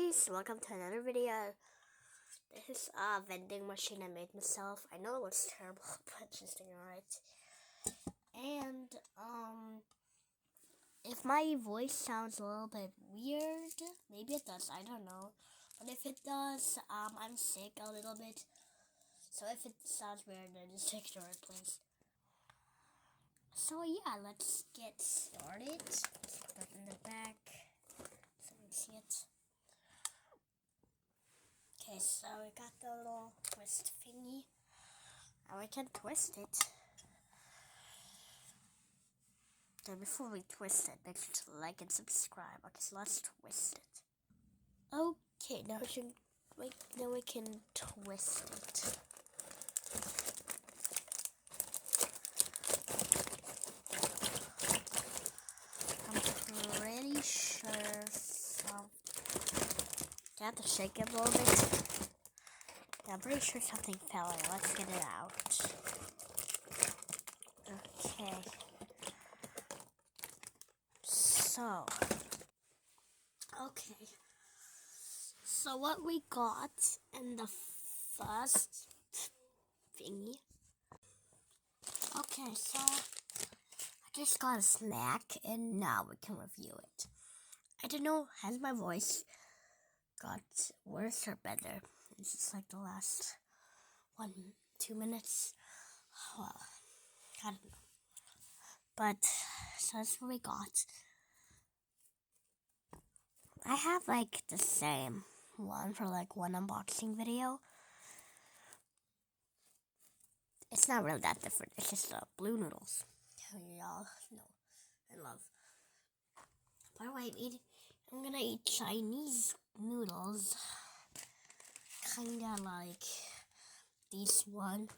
guys, welcome to another video. This is a vending machine I made myself. I know it looks terrible, but just ignore it. And if my voice sounds a little bit weird, maybe it does, I don't know. But if it does, I'm sick a little bit. So if it sounds weird, then just ignore it, please. So yeah, let's get started. Let's put it in the back so you can see it. Okay, so we got the little twist thingy, and we can twist it. Okay, before we twist it, make sure to like and subscribe. Okay, so let's twist it. Okay, now we can twist it. I'm pretty sure I have to shake it a little bit. Yeah, I'm pretty sure something fell in. Let's get it out. Okay. So what we got in the first thingy. Okay, so I just got a snack and now we can review it. I don't know, has my voice got worse or better? It's just like the last 1-2 minutes. Well, I don't know. But so that's what we got. I have like the same one for like one unboxing video. It's not really that different. It's just blue noodles. Y'all know and love. By the way, I'm gonna eat Chinese noodles. Kinda like this one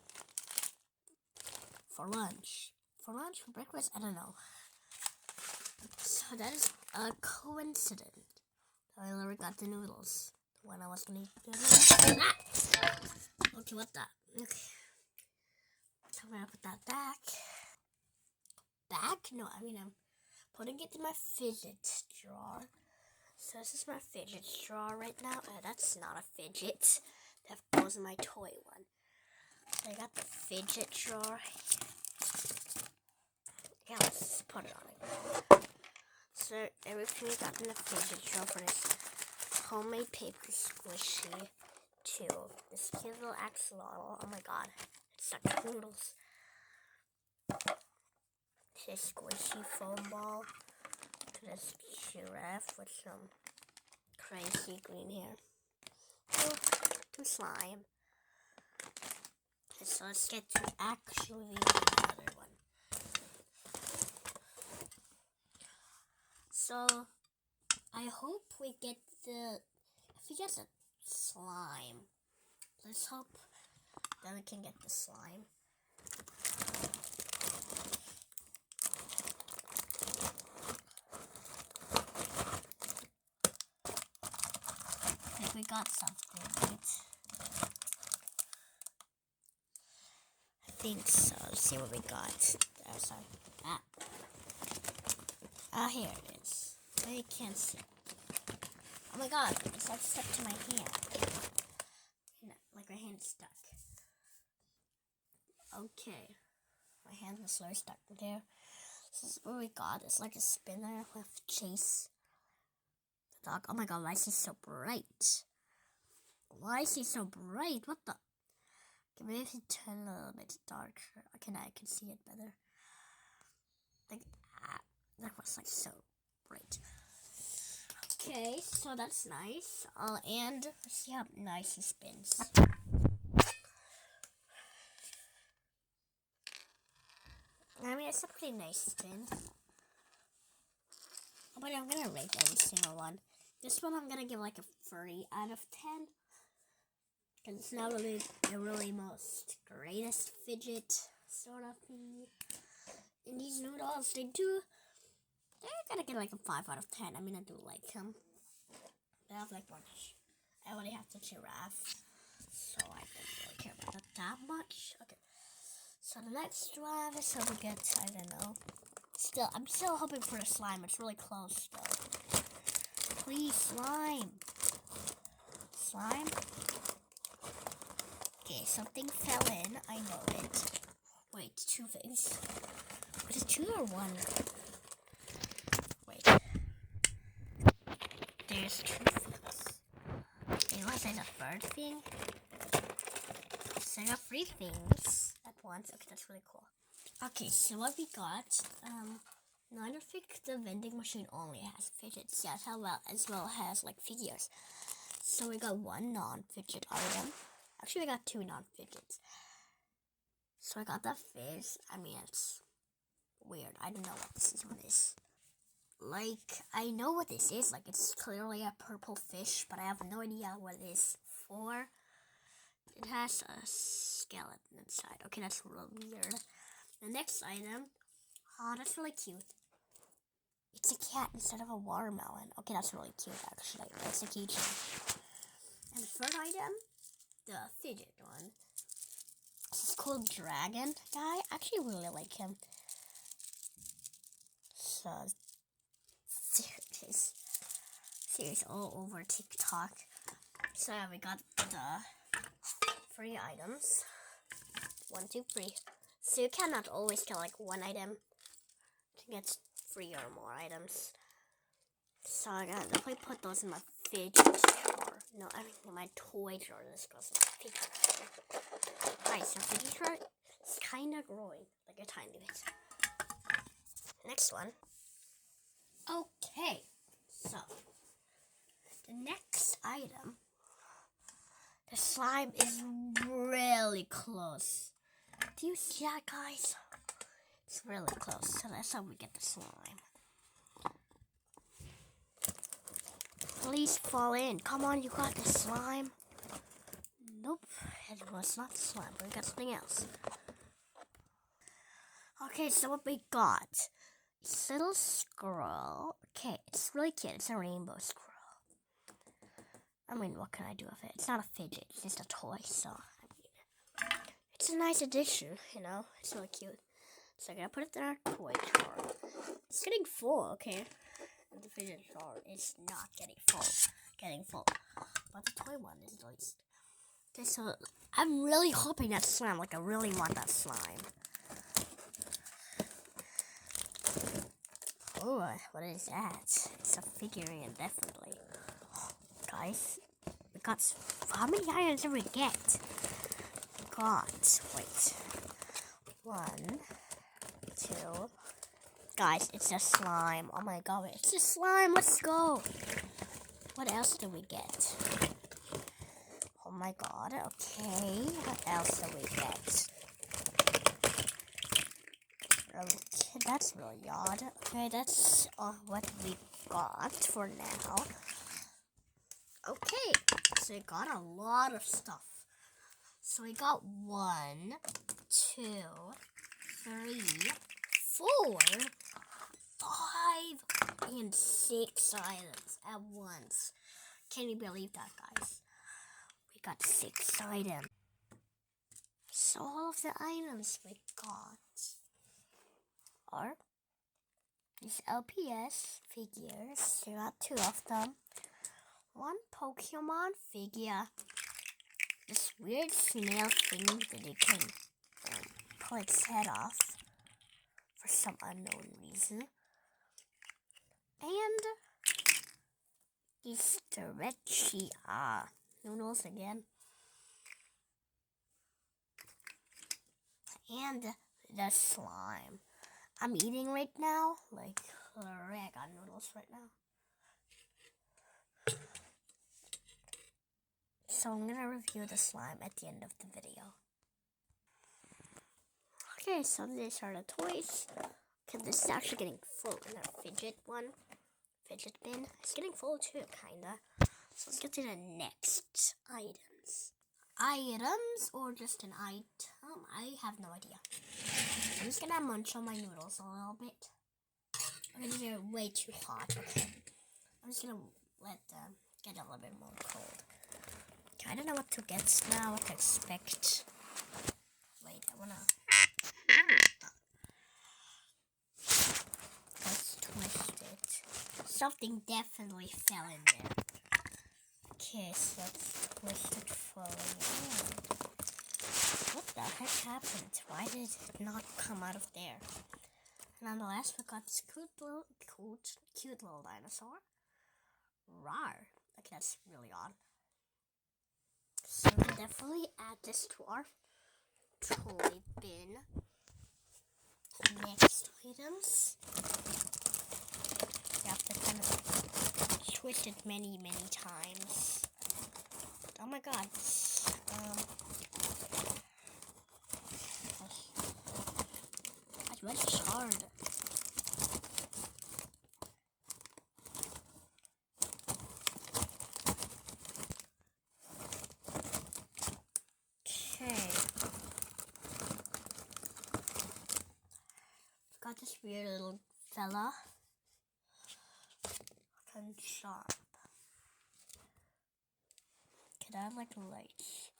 for lunch. For breakfast, I don't know. So that is a coincidence. I already got the noodles when I was gonna eat the noodles. Okay, what that? Okay. So I'm gonna put that back. No, I mean I'm putting it in my fidget drawer. So this is my fidget drawer right now. That's not a fidget. That goes in my toy one. So I got the fidget drawer. Yeah, let's put it on it. So everything we got in the fidget drawer for this homemade paper squishy too. This cute little axolotl. Oh my god, it's such noodles. This squishy foam ball. This giraffe with some crazy green hair. To slime. Okay, so let's get to actually the other one. So I hope we get if we get the slime. Let's hope that we can get the slime. I think we got something, right? I think so. Let's see what we got. Oh, sorry. Here it is. You can't see. Oh my god, it's like stuck to my hand. Like my hand's stuck. Okay. My hand was sort of stuck there. This is what we got. It's like a spinner with Chase the dog. Oh my god, why is he so bright? Why is he so bright? What the? Okay, maybe if you turn a little bit darker. Okay, now I can see it better. Like, that was like so bright. Okay, so that's nice. And let's see how nice he spins. I mean, it's a pretty nice spin. But I'm gonna rate every single one. This one I'm gonna give like a 3 out of 10. Because it's not really the really most greatest fidget sort of thing. And these noodles, they're gonna get like a 5 out of 10. I mean, I do like them. They have like much. I already have the giraffe, so I don't really care about that much. Okay. So the next one is how we get, I don't know. I'm still hoping for the slime. It's really close though. Please, slime. slime. Okay, something fell in. I know it. Wait, two things. Is it two or one? Wait. There's two things. Unless there's a third thing. So I got three things at once. Okay, that's really cool. Okay, so what we got, no, I don't think the vending machine only has fidgets. Yeah, as well as like figures. So we got one non-fidget item. Actually, we got two non-fidgets. So I got the fish. I mean, it's weird. I don't know what this one is. Like, I know what this is. Like, it's clearly a purple fish, but I have no idea what it is for. It has a skeleton inside. Okay, that's real weird. The next item, oh, that's really cute. It's a cat instead of a watermelon. Okay, that's really cute, actually. That's a keychain. And the third item, the fidget one. This is called Dragon Guy. I actually really like him. So, series all over TikTok. So yeah, we got the 3 items. 1, 2, 3. So you cannot always get like one item to get 3 or more items. So I gotta definitely put those in my fidget drawer. No, I mean in my toy drawer. This goes in my fidget drawer. Alright, so fidget drawer is kind of growing, like a tiny bit. Next one. Okay, so the next item, the slime is really close. Do you see that, guys? It's really close, so that's how we get the slime. Please fall in. Come on, you got the slime. Nope, it was not slime, but we got something else. Okay, so what we got? This little squirrel. Okay, it's really cute. It's a rainbow squirrel. I mean, what can I do with it? It's not a fidget, it's just a toy, so, I mean, it's a nice addition, you know? It's really cute. So I'm gonna put it in our toy drawer. It's getting full, okay? And the fidget drawer is not getting full. But the toy one is at least. Okay, so I'm really hoping that slime, like I really want that slime. Oh, what is that? It's a figurine, definitely. Guys, we got, how many items did we get? We got, wait, 1, 2, guys, it's a slime. Oh my god, it's a slime, let's go. What else did we get? Oh my god, okay, what else did we get? Okay, that's really odd. Okay, that's what we got for now. Okay, so we got a lot of stuff. So we got 1, 2, 3, 4, 5, and 6 items at once. Can you believe that, guys? We got 6 items. So all of the items we got are these LPS figures. We got 2 of them. 1 Pokemon figure. This weird snail thing that you can pull its head off for some unknown reason. And these stretchy noodles again. And the slime. I'm eating right now, like, I got noodles right now. So I'm gonna review the slime at the end of the video. Okay, so these are the toys. Okay, this is actually getting full in our fidget bin. It's getting full too, kinda. So let's get to the next items. Items or just an item? I have no idea. I'm just gonna munch on my noodles a little bit. Okay, these are way too hot. Okay, I'm just gonna let them get a little bit more cold. Okay, I don't know what to get now, what to expect. Wait, I wanna... Let's twist it. Something definitely fell in there. Okay, so let's twist it fully in. What the heck happened? Why did it not come out of there? And on the last we got this cute little dinosaur. Rawr. Okay, that's really odd. So we'll definitely add this to our toy bin. Next items. You have to kind of twist it many times. Oh my god. That's really hard. Okay. Got this weird little fella. And sharp. Can I have like lights?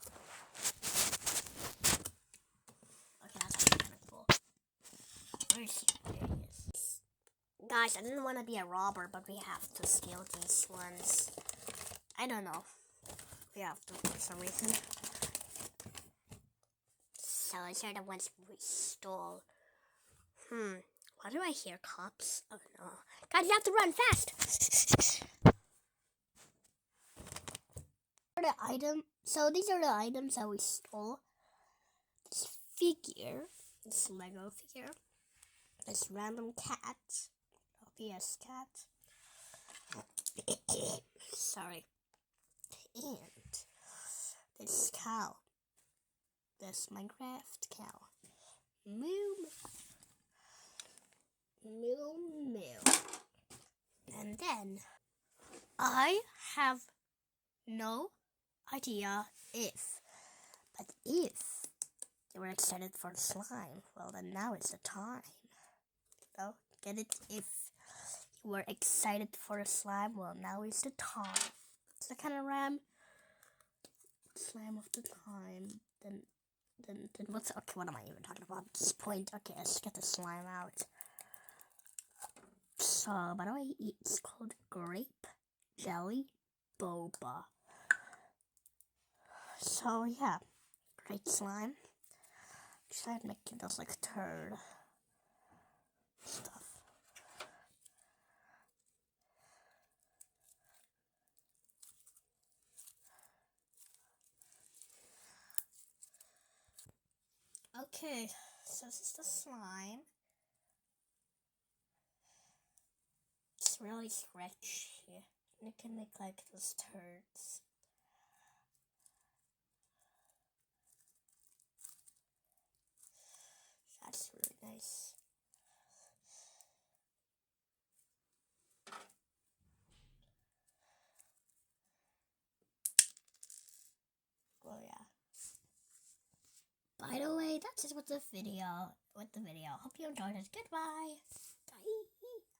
Okay, that's actually kind of cool. Where is he? There he is. Guys, I didn't want to be a robber, but we have to steal these ones. I don't know. We have to for some reason. So these are the ones we stole. Why do I hear cops? Oh no. Guys, you have to run fast! So these are the items that we stole. This figure, this Lego figure, this random cat, obvious cat. Sorry. And this cow. This Minecraft cow. Moo. Moo moo. And then I have no idea if you were excited for slime, well then now is the time. So get it? If you were excited for the slime, well now is the time. It's the kind of slime of the time. Then what's okay? What am I even talking about at this point? Okay, let's get the slime out. So by the way, it's called grape jelly boba. So yeah, great slime. Tried making those like turd stuff. Okay, so this is the slime. It's really stretchy. You can make like those turds. That's really nice. Well, yeah. By the way, that's it with the video. Hope you enjoyed it. Goodbye. Bye.